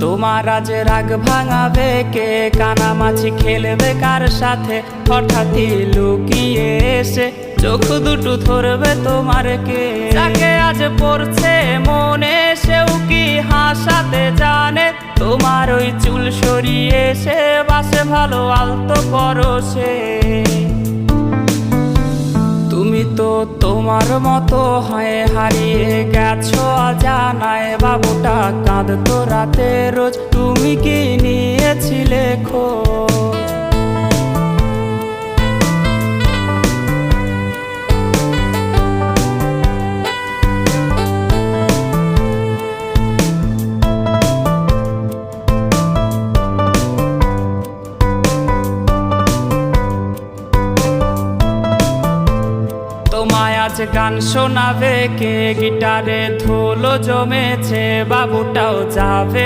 তোমার আজ রাগ ভাঙাবে কে, কানামাছি খেলবে কার সাথে, হঠাৎই লুকিয়ে এসে চোখ দুটো ধরবে তোমার কে। যাকে আজ পড়ছে মনে সেও কি হাসাতে জানে, তোমার ওই চুল সরিয়ে সে বাসে ভালো আলতো পরশে। তুমি তো তোমার মতো হয়ে হারিয়ে গেছো অজানায়, বাবুটা কাঁদতো রাতে রোজ, তুমি কি নিয়েছিলে খোঁজ? তোমায় আজ গান শোনাবে কে, গিটারে ধুলো জমেছে, বাবুটাও যাবে।